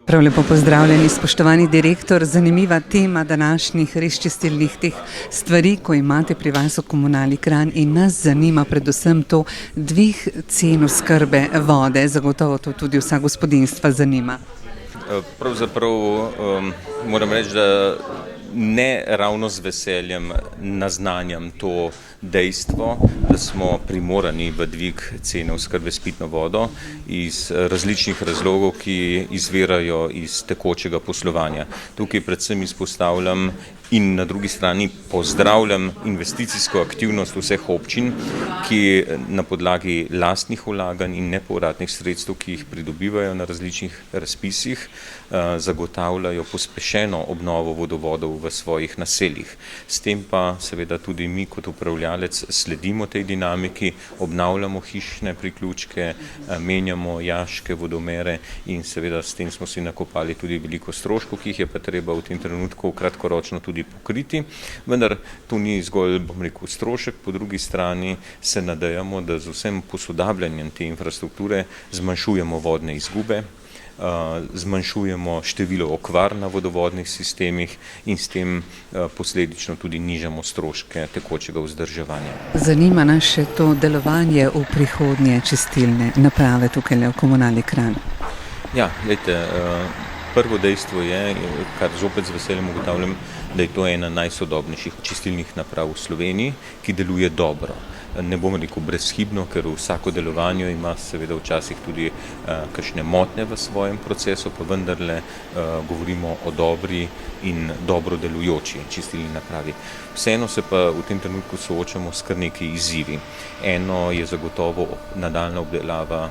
Prav lepo pozdravljeni, spoštovani direktor. Zanimiva tema današnjih res čistilnih teh stvari, ko imate pri vas v Komunali Kranj, in nas zanima predvsem to dvig cen oskrbe vode. Zagotovo to tudi vsa gospodinjstva zanima. Pravzaprav moram reči, da ne ravno z veseljem naznanjam to dejstvo, da smo primorani v dvig cene oskrbe s pitno vodo iz različnih razlogov, ki izvirajo iz tekočega poslovanja. Tukaj predvsem izpostavljam in na drugi strani pozdravljam investicijsko aktivnost vseh občin, ki na podlagi lastnih vlaganj in nepovratnih sredstev, ki jih pridobivajo na različnih razpisih, zagotavljajo pospešeno obnovo vodovodov v svojih naseljih. S tem pa seveda tudi mi kot upravljalec sledimo tej dinamiki, obnavljamo hišne priključke, menjamo jaške vodomere in seveda s tem smo si nakopali tudi veliko stroškov, ki jih je pa treba v tem trenutku kratkoročno tudi pokriti. Vendar to ni zgolj, strošek, po drugi strani se nadejamo, da z vsem posodabljanjem te infrastrukture zmanjšujemo vodne izgube, zmanjšujemo število okvar na vodovodnih sistemih in s tem posledično tudi nižamo stroške tekočega vzdrževanja. Zanima nas še to delovanje v prihodnje čistilne naprave tukaj v Komunali Kranj. Ja, glejte, prvo dejstvo je, kar zopet z veseljem ugotavljam, da je to ena najsodobnejših čistilnih naprav v Sloveniji, ki deluje dobro. Ne bom rekel brezhibno, ker v vsako delovanju ima seveda včasih tudi kakšne motnje v svojem procesu, pa vendarle govorimo o dobri in dobro delujoči čistilni napravi. Vseeno se pa v tem trenutku soočamo s kar nekaj izzivi. Eno je zagotovo nadaljnja obdelava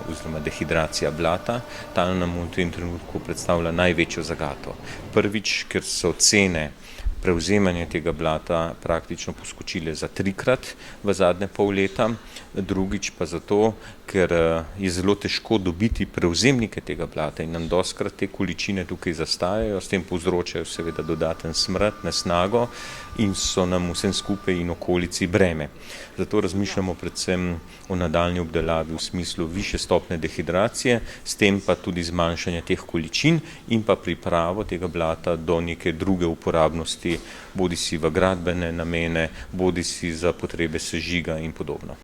oziroma dehidracija blata. Ta nam v tem trenutku predstavlja največjo zagato. Prvič, ker so cene prevzemanje tega blata praktično poskočile za 3-krat v zadnje pol leta, drugič pa zato, ker je zelo težko dobiti prevzemnike tega blata in nam dostikrat te količine tukaj zastajajo, s tem povzročajo seveda dodaten smrad, nesnago in so nam vsem skupaj in okolici breme. Zato razmišljamo predvsem o nadaljnji obdelavi v smislu višje stopnje dehidracije, s tem pa tudi zmanjšanje teh količin in pa pripravo tega blata do neke druge uporabnosti, bodisi v gradbene namene, bodisi za potrebe sežiga in podobno.